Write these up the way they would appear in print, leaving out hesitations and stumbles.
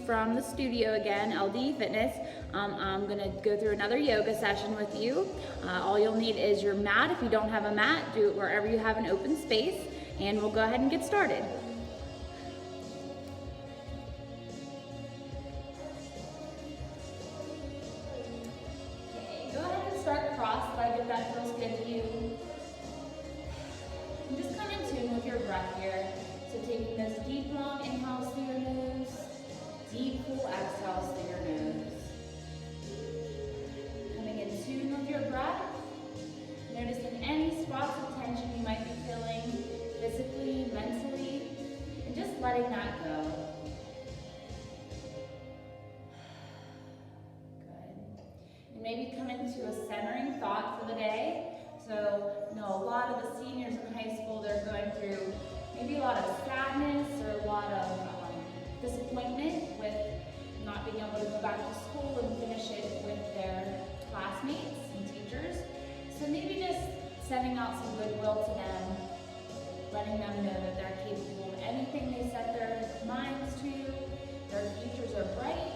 from the studio again, LD Fitness. I'm gonna go through another yoga session with you. All you'll need is your mat. If you don't have a mat, do it wherever you have an open space, and we'll go ahead and get started. Okay, go ahead and start cross-legged if that feels good to you. And just come in tune with your breath here. So taking those deep, long inhales through your nose, deep, full exhales through your nose. Coming in tune with your breath. Noticing any spots of tension you might be feeling physically, mentally, and just letting that go. Good. And maybe come into a centering thought for the day. So, a lot of the seniors in high school, they're going through maybe a lot of sadness or a lot of disappointment with not being able to go back to school and finish it with their classmates and teachers. So maybe just sending out some goodwill to them, letting them know that they're capable of anything they set their minds to. Their futures are bright.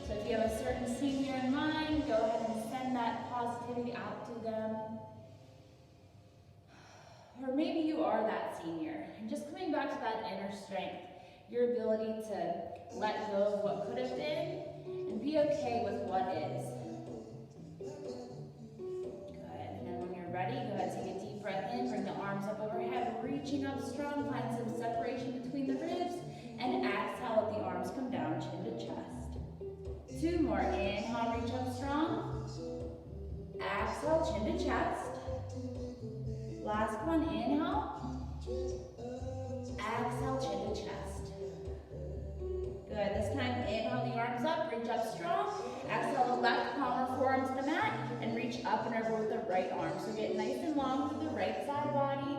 So if you have a certain senior in mind, go ahead and send that positivity out to them. Or maybe you are that senior, and just coming back to that inner strength, your ability to let go of what could have been and be okay with what is. Good, and then when you're ready, go ahead and take a deep breath in, bring the arms up overhead, reaching up strong, find some separation between the ribs, and exhale, let the arms come down, chin to chest. 2 more, inhale, reach up strong, exhale, chin to chest. Last one, inhale, exhale, chin to chest. Good, this time inhale the arms up, reach up strong. Exhale the left palm or forearm to the mat and reach up and over with the right arm. So get nice and long through the right side body.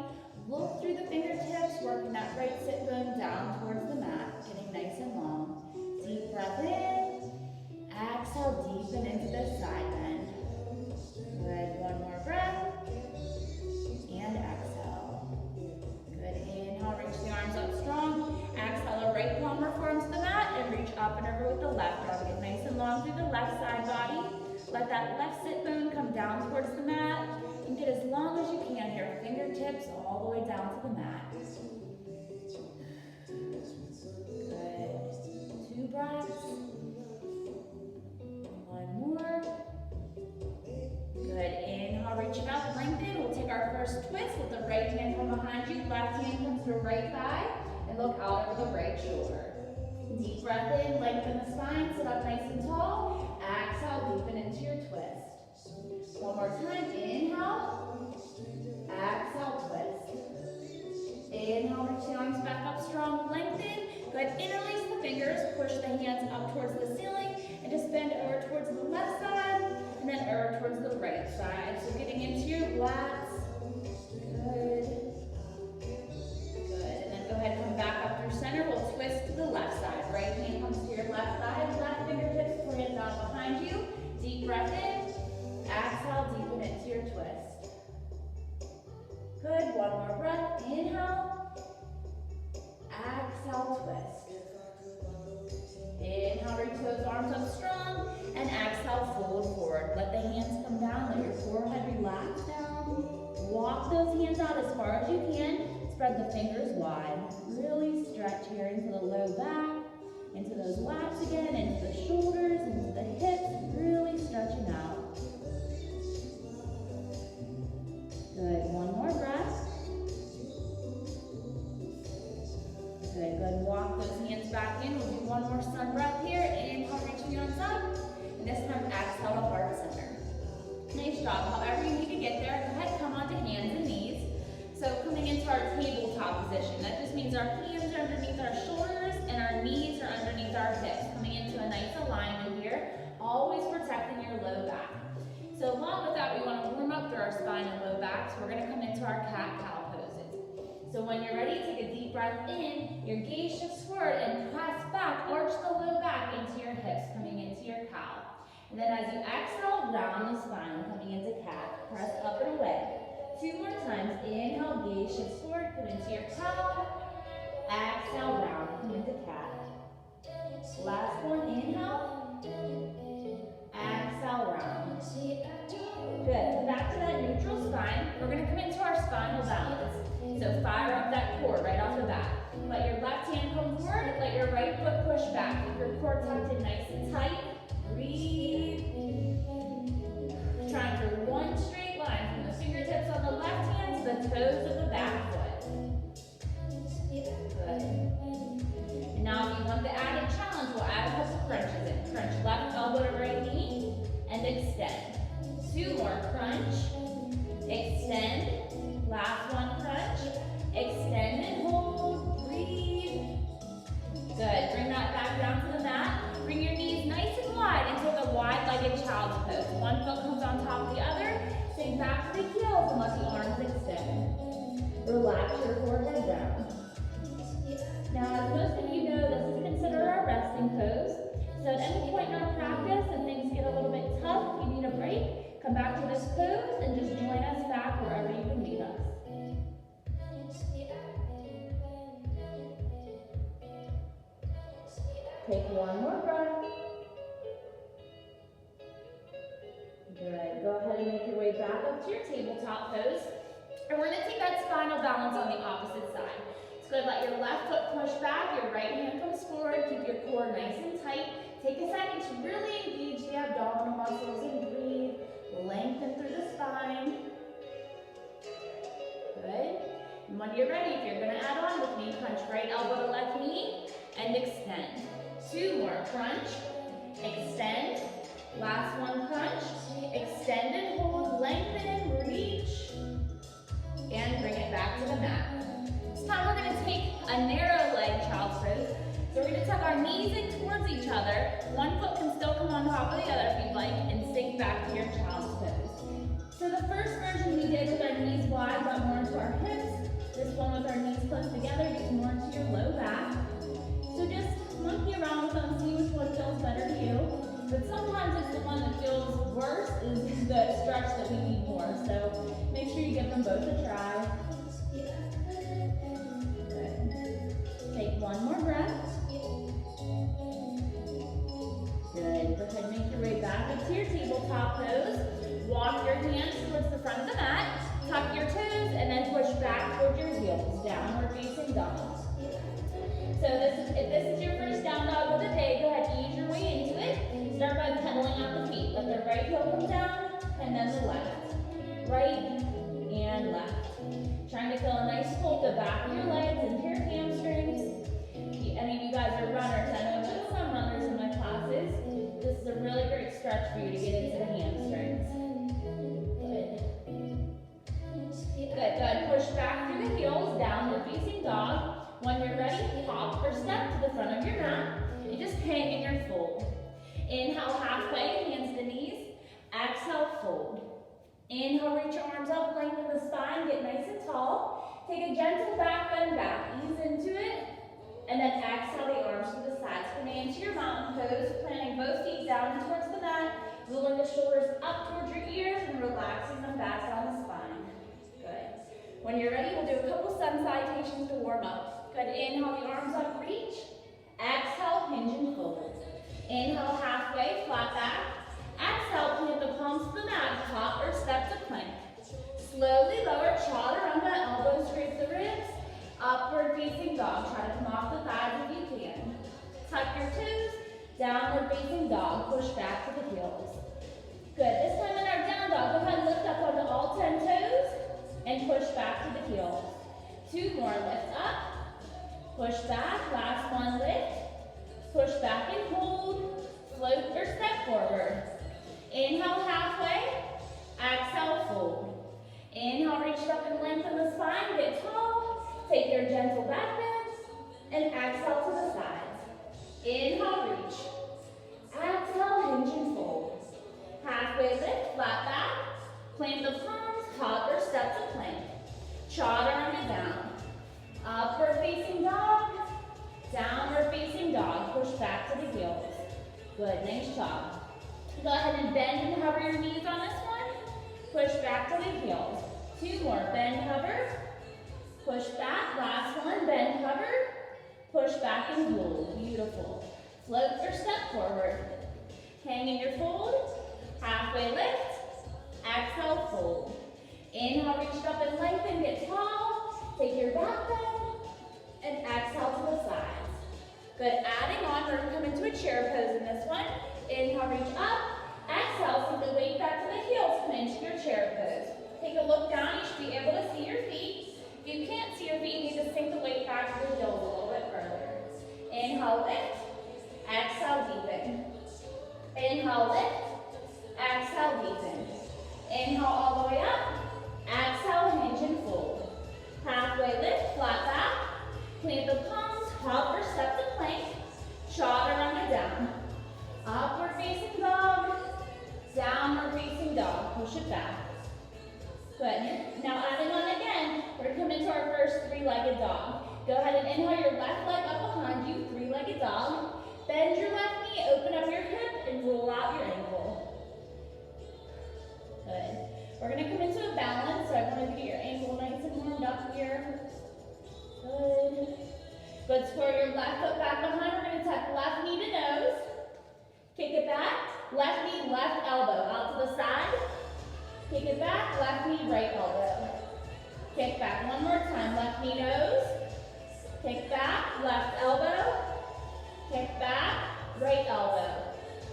Look through the fingertips, working that right sit bone down towards the mat, getting nice and long. Deep breath in, exhale, deepen into the side bend. Good, one more breath. And exhale. Good, inhale, reach the arms up strong. Exhale, the right palm or forearm to the mat and reach up and over with the left arm. Get nice and long through the left side body. Let that left sit bone come down towards the mat and get as long as you can here. Fingertips all the way down to the mat. Good. 2 breaths. One more. Good, inhale, reach it up, lengthen. We'll take our first twist with the right hand from behind you, left hand comes to the right thigh, and look out over the right shoulder. Deep breath in, lengthen the spine, sit up nice and tall. Exhale, deepen into your twist. One more time, inhale. Exhale, twist. Inhale, reach the arms back up strong, lengthen. Good, interlace the fingers, push the hands up towards the ceiling, and just bend over towards the left side, and then over towards the right side. So getting into your lats. Good. Good. And then go ahead and come back up through center. We'll twist to the left side. Right hand comes to your left thigh. Left fingertips pointed down behind you. Deep breath in. Exhale, deepen into your twist. Good. One more breath. Inhale. Exhale, twist. Inhale, reach those arms up strong, and exhale, fold forward. Let the hands come down, let your forehead relax down. Walk those hands out as far as you can. Spread the fingers wide. Really stretch here into the low back, into those lats again, into the shoulders, into the hips, really stretching out. Good, one more breath. Good, good. Walk those hands back in. We'll do one more sun breath here. Inhale, reach the arms up. And this time, exhale to heart center. Nice job. However you need to get there, go ahead, come onto hands and knees. So coming into our tabletop position, that just means our hands are underneath our shoulders and our knees are underneath our hips. Coming into a nice alignment here, always protecting your low back. So along with that, we want to warm up through our spine and low back. So we're going to come into our cat-cow poses. So when you're ready, take a deep breath in, your gaze shifts forward and press back, arch the low back into your hips, coming into your cow. And then as you exhale, round the spine, coming into cat, press up and away. 2 more times, inhale, gaze shifts forward, come into your cow. Exhale, round, come into cat. Last one, inhale. Exhale, round. Good. Come back to that neutral spine. We're going to come into our spinal balance. So fire up that core right off the bat. Let your left hand come forward. Let your right foot push back. Keep your core tucked in nice and tight. Breathe. Trying for one straight line from the fingertips on the left hand to the toes of the back foot. Good. And now if you want the added challenge, we'll add a couple crunches in. Crunch left elbow to right knee and extend. 2 more, crunch, extend, last one, crunch, extend and hold, breathe. Good, bring that back down to the mat. Bring your knees nice and wide and take a wide-legged child's pose. One foot comes on top of the other, sink back to the heels and let the arms extend. Relax your forehead down. Now, as most of you know, this is considered our resting pose. So at any point in our practice, if things get a little bit tough, you need a break, come back to this pose and just join us back wherever you can meet us. Take one more breath. Good. Go ahead and make your way back up to your tabletop pose. And we're going to take that spinal balance on the opposite side. It's good. Let your left foot push back. Your right hand comes forward. Keep your core nice and tight. Take a second to really engage the abdominal muscles and breathe. Lengthen through the spine. Good. And when you're ready, if you're going to add on with me, crunch right elbow to left knee and extend. 2 more. Crunch, extend. Last one, crunch, extend and hold, lengthen, reach, and bring it back to the mat. This time we're going to take a narrow leg child's pose. So we're going to tuck our knees in towards each other. One foot can still come on top of the other if you'd like, and sink back to your child's pose. So the first version we did with our knees wide, got more into our hips. This one with our knees close together gets more into your low back. So just monkey around with them, see which one feels better to you. But sometimes it's the one that feels worse is the stretch that we need more. So make sure you give them both a try. Good. Take one more breath. Good. Go ahead and make your way back up to your tabletop pose. Walk your hands towards the front of the mat. Tuck your toes and then push back towards your heels. Downward facing dog. So if this is your first down dog of the day, go ahead and ease your way into it. Start by pedaling out the feet. Let the right heel come down and then the left. Right and left. Trying to feel a nice pull the back of your legs into your hamstrings. Any of you guys are runners. I know that some runners in my classes. This is a really great stretch for you to get into the hamstrings. Good. Good, good. Push back through the heels, downward facing dog. When you're ready, hop or step to the front of your mat and just hang in your fold. Inhale halfway, hands to knees. Exhale, fold. Inhale, reach your arms up, lengthen the spine, get nice and tall. Take a gentle back bend back, ease into it. And then exhale the arms to the sides. Coming into your mountain pose, planting both feet down towards the mat, rolling the shoulders up towards your ears and relaxing them back down the spine. Good. When you're ready, we'll do a couple sun salutations to warm up. Good. Inhale the arms up, reach. Exhale, hinge and fold. Inhale halfway, flat back. Exhale, plant the palms to the mat, hop or step to plank. Slowly lower, chatter on the elbows, scrape the ribs. Upward facing dog. Try to come off the thighs if you can. Tuck your toes. Downward facing dog. Push back to the heels. Good. This time in our down dog, go ahead and lift up onto all 10 toes and push back to the heels. 2 more. Lift up. Push back. Last one, lift. Push back and hold. Float or step forward. Inhale halfway. Exhale, fold. Inhale, reach up and lengthen the spine. Get tall. Take your gentle back bends and exhale to the sides. Inhale, reach. Exhale, hinge and fold. Halfway lift, flat back. Plant the palms, hop or step to plank. Chaturanga down. Upward facing dog. Downward facing dog. Push back to the heels. Good, nice job. Go ahead and bend and hover your knees on this one. Push back to the heels. 2 more, bend, hover. Push back, last one, bend, hover. Push back and hold, beautiful. Float or step forward. Hang in your fold. Halfway lift. Exhale, fold. Inhale, reach up and lengthen, get tall. Take your back bend. And exhale to the sides. Good, adding on, we're gonna come into a chair pose in this one. Inhale, reach up. Exhale, sink the weight back to the heels, come into your chair pose. Take a look down, you should be able to see your feet. If you can't see your feet, you need to sink the weight back to the heels a little bit further. Inhale, lift. Exhale, deepen. Inhale, lift. Exhale, deepen. Inhale all the way up. Exhale, hinge and fold. Halfway lift, flat back. Plant the palms, hop or step to plank. Chaturanga down. Upward facing dog. Downward facing dog. Push it back. Good. Now adding on again, we're going to come into our first three-legged dog. Go ahead and inhale your left leg up behind you, three-legged dog. Bend your left knee, open up your hip, and roll out your ankle. Good. We're going to come into a balance, so I want you to get your ankle nice and warmed up here. Good. Good. Square your left foot back behind. We're going to tuck left knee to nose. Kick it back. Left knee, left elbow. Out to the side. Kick it back. Left knee, right elbow. Kick back. One more time. Left knee, nose. Kick back. Left elbow. Kick back. Right elbow.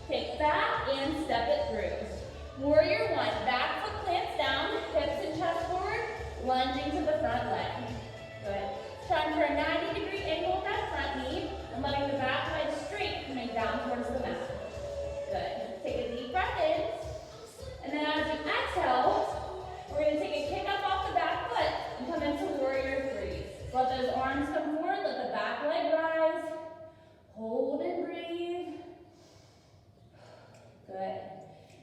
Kick back and step it through. Warrior one. Back foot plants down. Hips and chest forward. Lunging to the front leg. Good. Trying for a 90-degree angle with that front knee and letting the back leg straight coming down towards the mat. Good. Take a deep breath in. And then as you exhale, we're going to take a kick up off the back foot and come into warrior three. Let those arms come forward. Let the back leg rise. Hold and breathe. Good.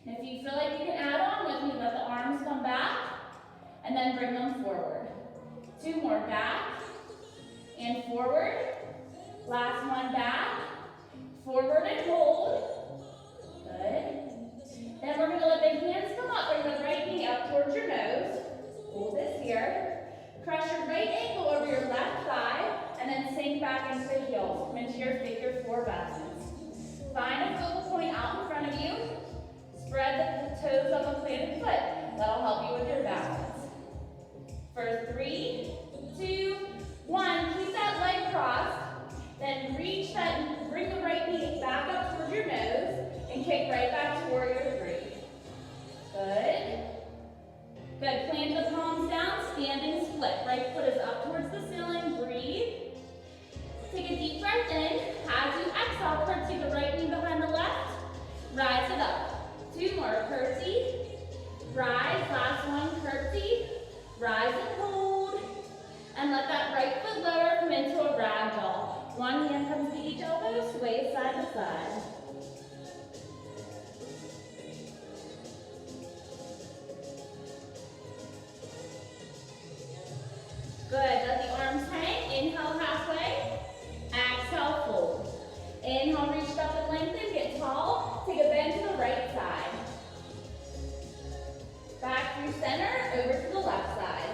And if you feel like you can add on with me, let the arms come back and then bring them forward. Two more. Back and forward. Last one, back. Forward and hold. Good. Then we're going to let the hands come up. Bring the right knee up towards your nose. Hold this here. Press your right ankle over your left thigh, and then sink back into the heels. Come into your figure four balance. Find a focal point out in front of you. Spread the toes on the planted foot. That'll help you with your balance. For 3, 2, 1. Keep that leg crossed. Then reach that and bring the right knee back up towards your nose and kick right back to warrior three. Good. Good. Plant the palms down, standing split. Right foot is up towards the ceiling. Breathe. Take a deep breath in. As you exhale, curtsy the right knee behind the left. Rise it up. 2 more. Curtsy. Rise. Last one. Curtsy. Rise and hold. And let that right foot lower come into a ragdoll. One hand comes to each elbow, sway side to side. Good, let the arms hang. Inhale halfway. Exhale, fold. Inhale, reach up and lengthen, get tall. Take a bend to the right side. Back through center, over to the left side.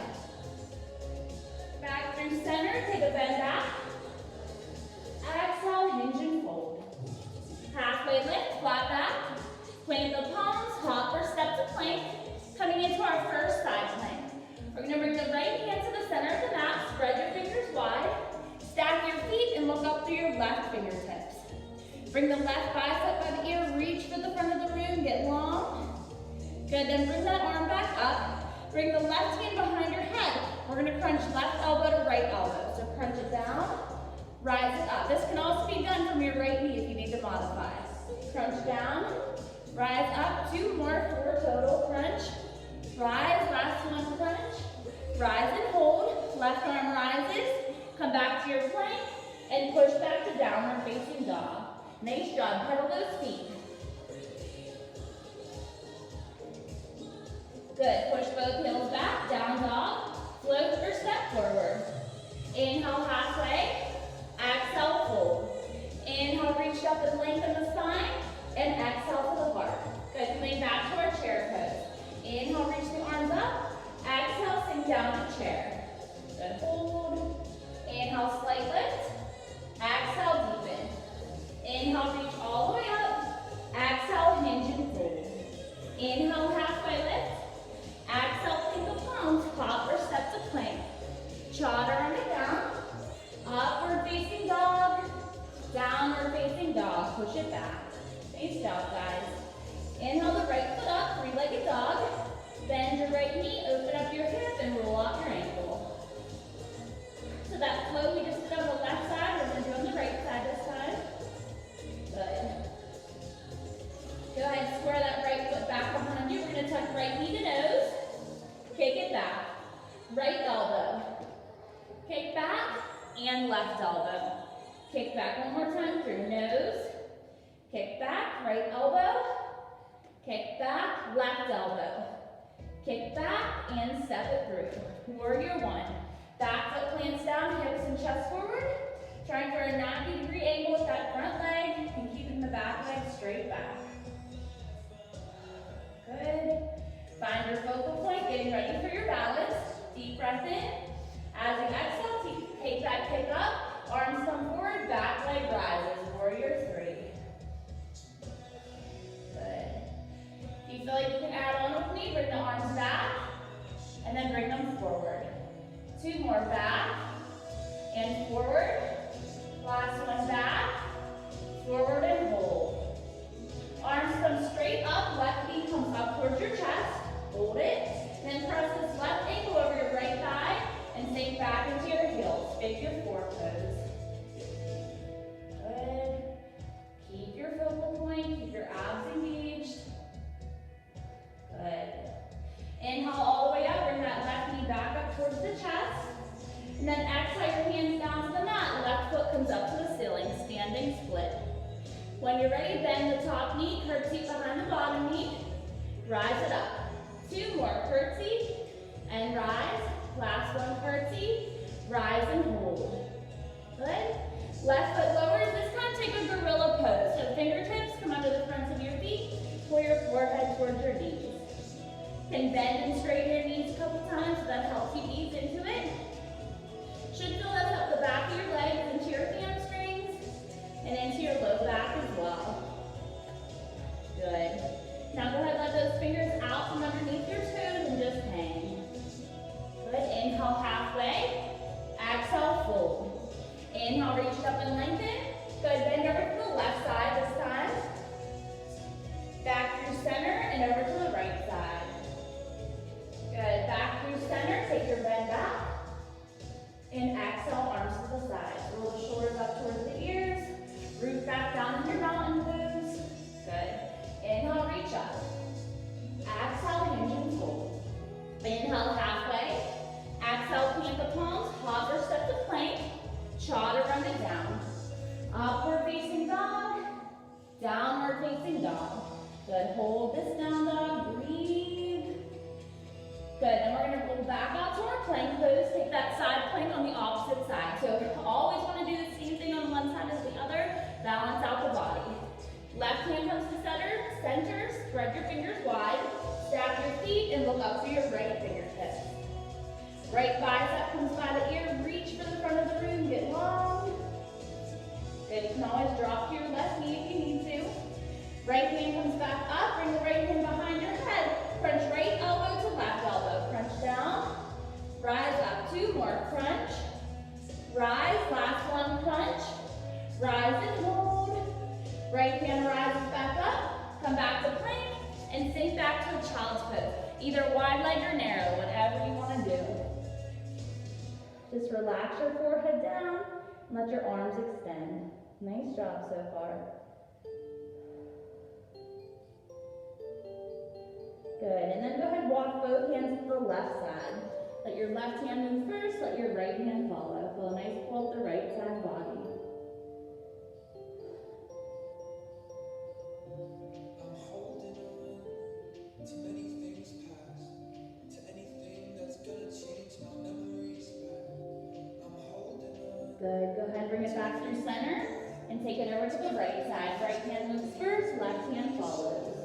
Back through center, take a bend back. Exhale, hinge and fold. Halfway lift, flat back. Plant the palms, hop or step to plank. Coming into our first side plank. We're going to bring the right hand to the center of the mat. Spread your fingers wide. Stack your feet and look up through your left fingertips. Bring the left bicep by the ear. Reach for the front of the room. Get long. Good, then bring that arm back up. Bring the left hand behind your head. We're going to crunch left elbow to right elbow. So crunch it down, rise it up. This can also be done from your right knee if you need to modify. Crunch down, rise up. 2 more, 4 total. Crunch, rise, last one, crunch. Rise and hold. Left arm rises. Come back to your plank and push back to downward facing dog. Nice job. Pedal those feet. Good. Push both heels back. Down dog. Float or step forward. Inhale halfway. Exhale, fold. Inhale, reach up and lengthen the spine. And exhale to the heart. Good. Coming back to our chair pose. Inhale, reach the arms up. Exhale, sink down to chair. Good. Hold. Inhale, slight lift. Exhale, deepen. Inhale, Nice job, guys. Inhale the right foot up, three-legged dog. Bend your right knee, open up your hip, and roll out your ankle. So that flow we just did on the left side, we're going to do on the right side this time. Good. Go ahead, square that right foot back behind you. We're going to tuck right knee to nose. Kick it back. Right elbow. Kick back and left elbow. Kick back one more time through nose. Kick back, right elbow. Kick back, left elbow. Kick back and step it through. Warrior one. Back foot plants down, hips and chest forward. Trying for a 90-degree angle with that front leg and keeping the back leg straight back. Good. Find your focal point, getting ready for your balance. Deep breath in. As you exhale, take that kick up. Arms come forward, back leg rises. Warrior three. Good. If you feel like you can add on with me, bring the arms back and then bring them forward. Two more, back and forward. Last one, back, forward and hold. Arms come straight up, left knee comes up towards your chest. Hold it. Then press this left ankle over your right thigh and sink back into your heels. Figure four pose. Good. Keep your focal point, keep your abs engaged. Good. Inhale all the way up, bring that left knee back up towards the chest. And then exhale your hands down to the mat. Left foot comes up to the ceiling, standing split. When you're ready, bend the top knee, curtsy behind the bottom knee. Rise it up. Two more, curtsy and rise. Last one, curtsy, rise and hold. Good. Left foot lowers. This time take a gorilla pose. So fingertips come under the fronts of your feet. Pull your forehead towards your knees. Can bend and straighten your knees a couple times so that helps you ease into it. Should feel lift up the back of your legs into your hamstrings and into your low back as well. Good. Now go ahead, let those fingers out from underneath your toes and just hang. Good. Inhale halfway. Exhale fold. Inhale, reach it up and lengthen. Good. Bend over to the left side this time. Back through center and over to the right side. Good. Back through center. Take your bend back. And exhale, arms to the sides. Roll the shoulders up towards the ears. Root back down in your mountain pose. Good. Inhale, reach up. Exhale, hinge and fold. Inhale, halfway. Exhale, plant the palms. Hop or step to plank. Chaw to run it down. Upward facing dog. Downward facing dog. Good. Hold this down dog. Breathe. Good. Then we're going to roll back out to our plank pose. Take that side plank on the opposite side. So always want to do the same thing on one side as the other. Balance out the body. Left hand comes to center. Spread your fingers wide. Stack your feet and look up through your right fingertips. Right bicep comes by the ear. Reach for the front of the room. Get long. Good. You can always drop to your left knee if you need to. Right hand comes back up. Bring the right hand behind your head. Crunch right elbow to left elbow. Crunch down. Rise up. Two more. Crunch. Rise. Last one. Crunch. Rise and hold. Right hand rises back up. Come back to plank and sink back to a child's pose. Either wide leg or narrow, whatever you want to do. Just relax your forehead down and let your arms extend. Nice job so far. Good, and then go ahead and walk both hands to the left side. Let your left hand move first, let your right hand follow. Feel a nice pull up the right side body. I'm holding on to many things past, to anything that's gonna change my memories back. I'm holding on. Good, go ahead, bring it back through center and take it over to the right side. Right hand moves first, left hand follows.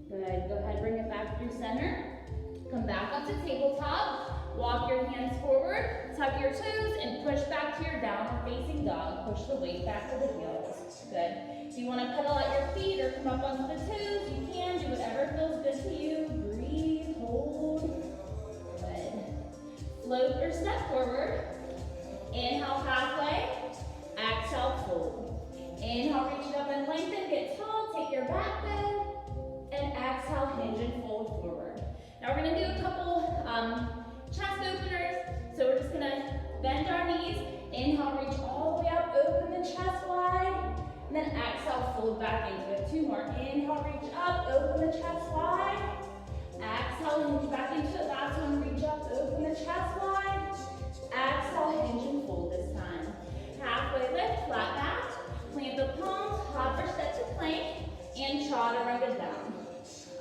Good, go ahead, bring it back through center. Come back up to tabletop. Walk your hands forward, tuck your toes and push back to your downward facing dog. Push the weight back to the heels. Good. If you want to pedal at your feet or come up onto the toes, you can. Do whatever feels good to you. Breathe, hold. Good. Float or step forward. Inhale, halfway. Exhale, fold. Inhale, reach it up and lengthen. Get tall. Take your back bend. And exhale, hinge and fold forward. Now we're going to do a couple chest openers. So we're just going to bend our knees. Inhale, reach all the way up. Open the chest wide. And then exhale, fold back into it. 2 more. Inhale, reach up. Open the chest wide. Exhale, hinge back into it. Last one, reach up. Open the chest wide. Exhale, hinge and fold this time. Halfway lift, flat back. Plant the palms, hop or step to plank, and chaturanga down.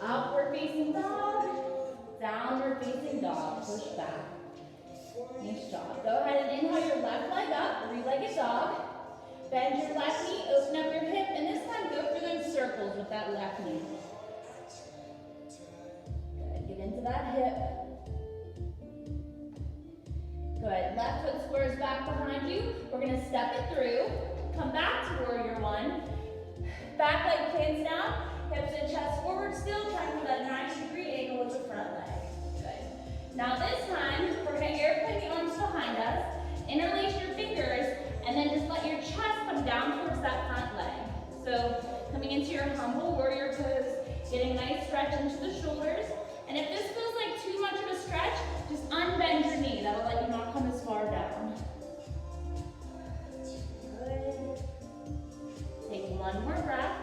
Upward facing dog, downward facing dog. Push back. Nice job. Go ahead and inhale your left leg up, 3-legged dog. Bend your left knee, open up your hip, and this time go through those circles with that left knee. Good, get into that hip. Good, left foot squares back behind you. We're gonna step it through. Come back to warrior one. Back leg plants down, hips and chest forward still, trying to that 90-degree angle with the front leg. Good. Now this time, we're gonna airplane the arms behind us, interlace your fingers, and then just let your chest come down towards that front leg. So coming into your humble warrior pose, getting a nice stretch into the shoulders. And if this feels like too much of a stretch, just unbend your knee. That'll let you not come as far down. Good. Take one more breath.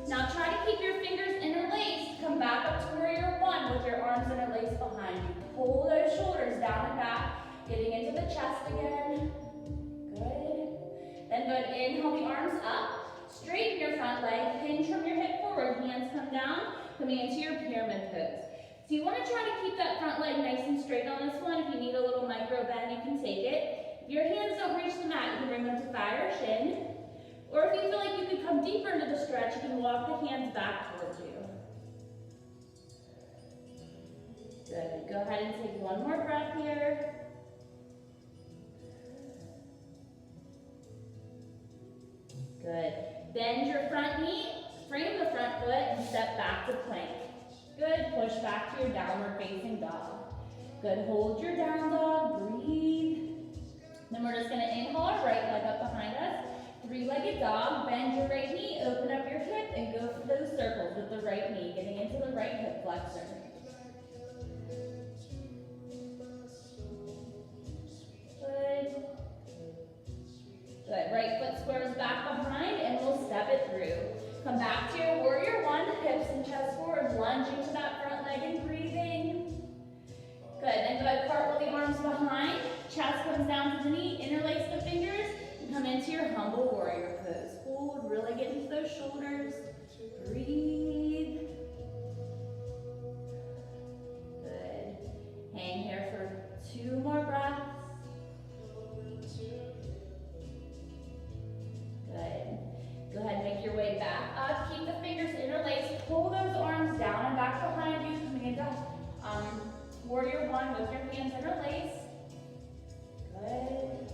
Now try to keep your fingers interlaced. Come back up to warrior one with your arms interlaced behind you. Pull those shoulders down and back, getting into the chest again. Good. Then good, inhale the arms up. Straighten your front leg, hinge from your hip forward, hands come down, coming into your pyramid pose. So you want to try to keep that front leg nice and straight on this one. If you need a little micro bend, you can take it. If your hands don't reach the mat, you can bring them to thigh or shin. Or if you feel like you could come deeper into the stretch, you can walk the hands back towards you. Good. Go ahead and take one more breath here. Good. Bend your front knee, frame the front foot, and step back to plank. Good. Push back to your downward facing dog. Good. Hold your down dog. Breathe. Then we're just going to inhale our right leg up behind us. 3-legged dog. Bend your right knee, open up your hip, and go for those circles with the right knee, getting into the right hip flexor. Good. Good. Right foot squares back behind, and we'll step it through. Come back to your warrior one, hips and chest forward, lunging to that front leg and breathing. Good. Then go ahead, cartwheel the arms behind, chest comes down to the knee, interlace the fingers, and come into your humble warrior pose. Hold, really get into those shoulders. Breathe. Good. Hang here for 2 more breaths. Good. Go ahead and make your way back up. Keep the fingers interlaced. Pull those arms down and back behind you. Coming into warrior one with your hands interlaced. Good.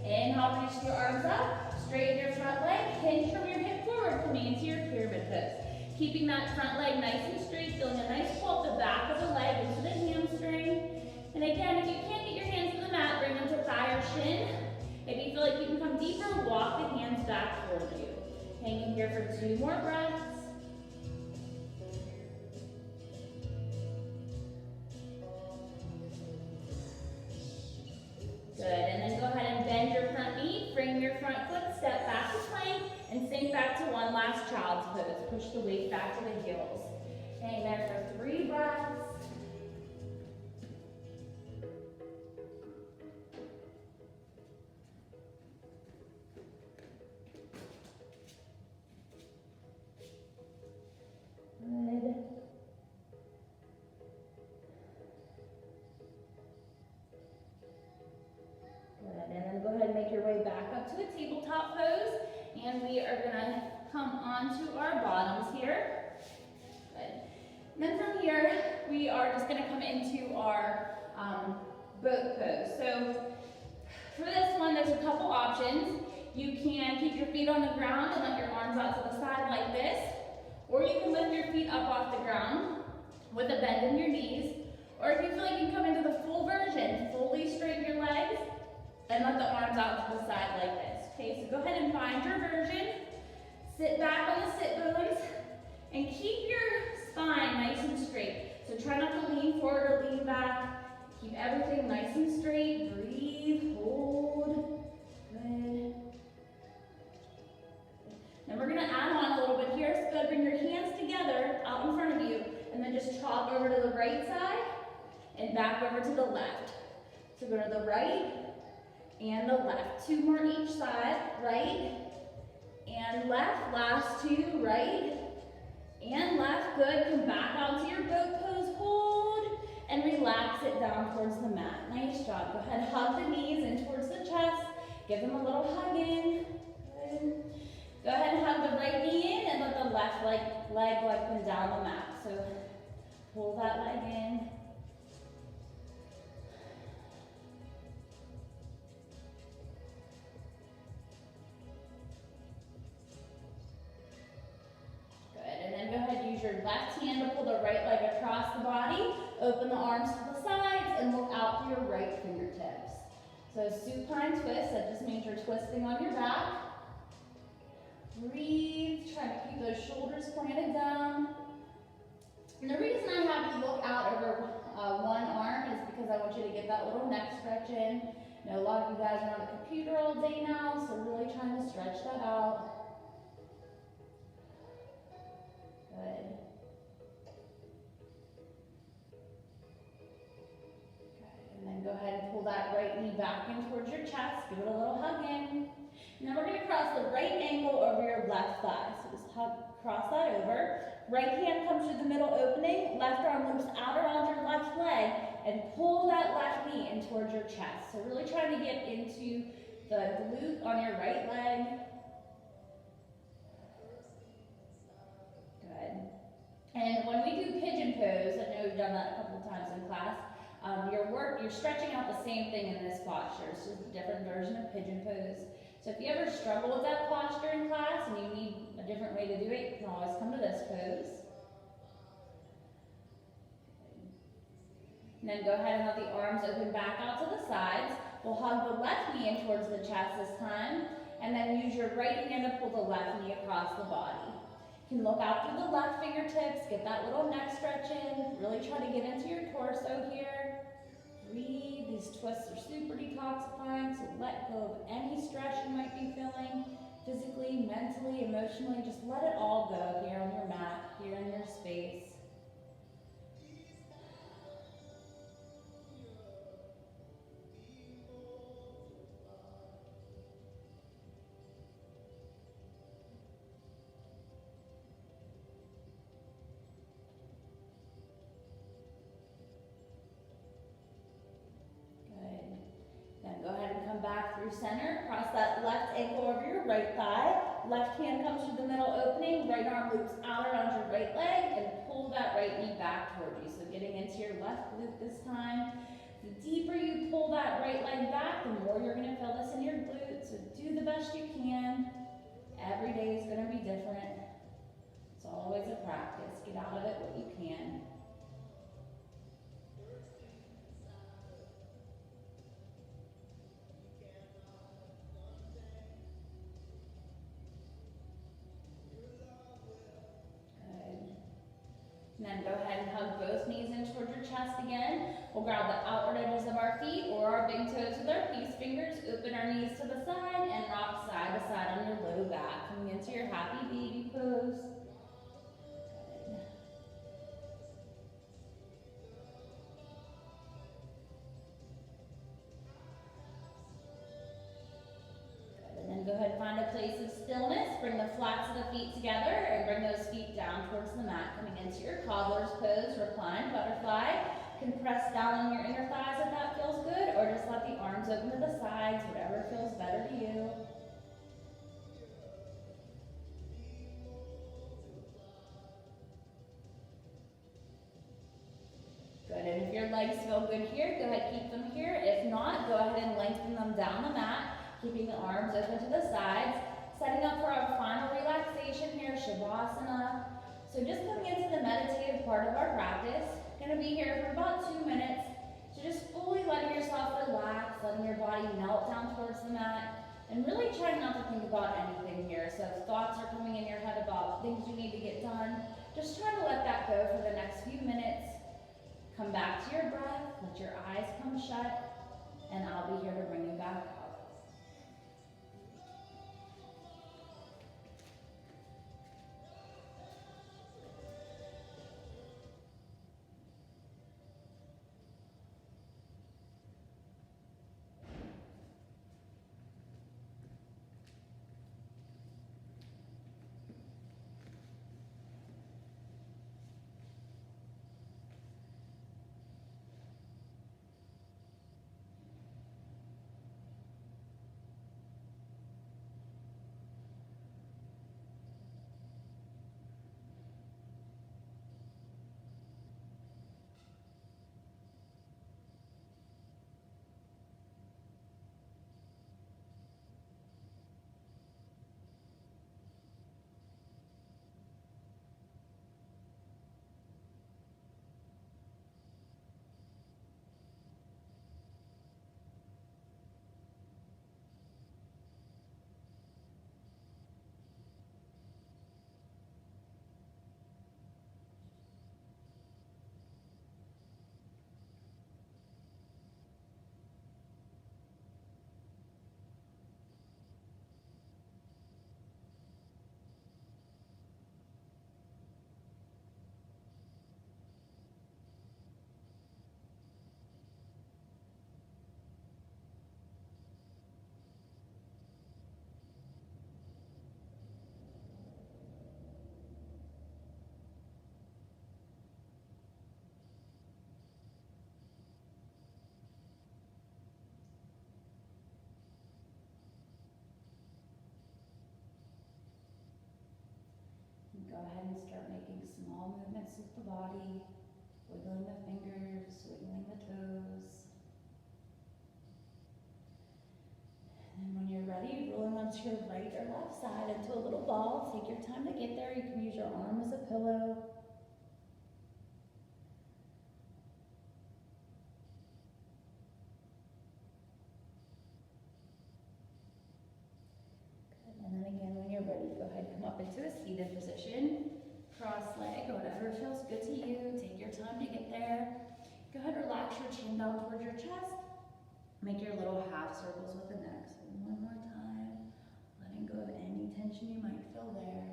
Inhale, reach your arms up. Straighten your front leg. Hinge from your hip forward. Coming into your pyramid pose. Keeping that front leg nice and straight. Feeling a nice pull at the back of the leg into the hamstring. And again, if you can't get your hands to the mat, bring them to thigh or shin. If you feel like you can come deeper, walk the hands back towards you. Hanging here for 2 more breaths. Good, and then go ahead and bend your front knee, frame your front foot, step back to plank, and sink back to one last child's pose. Push the weight back to the heels. Hang there for 3 breaths. Good. Good, and then go ahead and make your way back up to a tabletop pose, and we are gonna come onto our bottoms here. Good. And then from here, we are just gonna come into our boat pose. So for this one, there's a couple options. You can keep your feet on the ground and let your arms out to the side like this, or you can lift your feet up off the ground with a bend in your knees, or if you feel like you can come into the full version, fully straighten your legs and let the arms out to the side like this. Okay, so go ahead and find your version. Sit back on the sit bones and keep your spine nice and straight. So try not to lean forward or lean back. Keep everything nice and straight. Breathe, hold. Good. Then we're gonna add on a little bit here. So good, bring your hands together out in front of you and then just chop over to the right side and back over to the left. So go to the right and the left. Two more each side, right and left. Last two, right and left. Good, come back out to your boat pose, hold, and relax it down towards the mat. Nice job. Go ahead, hug the knees in towards the chest. Give them a little hug in. Good. Go ahead and hug the right knee in and let the left leg lengthen down the mat. So pull that leg in. Go ahead, use your left hand to pull the right leg across the body. Open the arms to the sides and look out through your right fingertips. So supine twist, that just means you're twisting on your back. Breathe, try to keep those shoulders planted down. And the reason I have you look out over one arm is because I want you to get that little neck stretch in. I know a lot of you guys are on the computer all day now, so really trying to stretch that out. Good. And then go ahead and pull that right knee back in towards your chest. Give it a little hug in. And then we're going to cross the right ankle over your left thigh. So just cross that over. Right hand comes through the middle opening. Left arm loops out around your left leg and pull that left knee in towards your chest. So really trying to get into the glute on your right leg. And when we do pigeon pose, I know we've done that a couple of times in class, you're stretching out the same thing in this posture. It's just a different version of pigeon pose. So if you ever struggle with that posture in class and you need a different way to do it, you can always come to this pose. And then go ahead and let the arms open back out to the sides. We'll hug the left knee in towards the chest this time, and then use your right hand to pull the left knee across the body. You can look out through the left fingertips, get that little neck stretch in, really try to get into your torso here. Breathe, these twists are super detoxifying, so let go of any stress you might be feeling, physically, mentally, emotionally, just let it all go here on your mat, here in your space. Back through center, cross that left ankle over your right thigh, left hand comes through the middle opening, right arm loops out around your right leg, and pull that right knee back toward you. So getting into your left glute this time. The deeper you pull that right leg back, the more you're going to feel this in your glute. So do the best you can. Every day is going to be different. It's always a practice. Get out of it what you can. And then go ahead and hug both knees in towards your chest again. We'll grab the outward edges of our feet or our big toes with our peace fingers. Open our knees to the side and rock side to side on your low back. Coming into your happy baby pose. Good. And then go ahead and find a place of stillness. Bring the flats of the feet together and bring those feet down towards the mat. Coming into your cobbler's pose, reclined butterfly. You can press down on your inner thighs if that feels good, or just let the arms open to the sides, whatever feels better to you. legs feel good here, go ahead, keep them here. If not, go ahead and lengthen them down the mat, keeping the arms open to the sides. Setting up for our final relaxation here, Shavasana. So just coming into the meditative part of our practice. Gonna be here for about 2 minutes. So just fully letting yourself relax, letting your body melt down towards the mat, and really trying not to think about anything here. So if thoughts are coming in your head about things you need to get done, just try to let that go for the next few minutes. Come back to your breath, let your eyes come shut, and I'll be here to bring you back up. Go ahead and start making small movements with the body, wiggling the fingers, wiggling the toes. And then when you're ready, rolling onto your right or left side into a little ball. Take your time to get there. You can use your arm as a pillow. Good. And then again, when you're ready, go ahead and come up into a seated position. Cross leg, whatever feels good to you. Take your time to get there. Go ahead, relax your chin down towards your chest. Make your little half circles with the neck. So one more time, letting go of any tension you might feel there.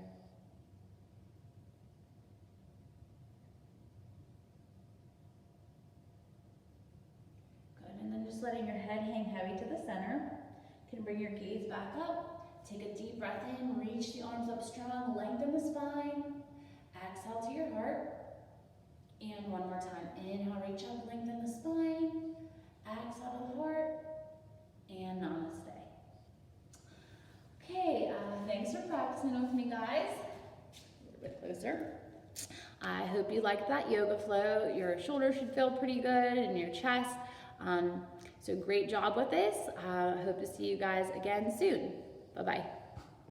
Good, and then just letting your head hang heavy to the center. You can bring your gaze back up. Take a deep breath in, reach the arms up strong, lengthen the spine. Exhale to your heart. And one more time. Inhale, reach up, lengthen the spine. Exhale to the heart. And namaste. Okay, thanks for practicing with me, guys. A little bit closer. I hope you liked that yoga flow. Your shoulders should feel pretty good and your chest. So great job with this. I hope to see you guys again soon. Bye-bye.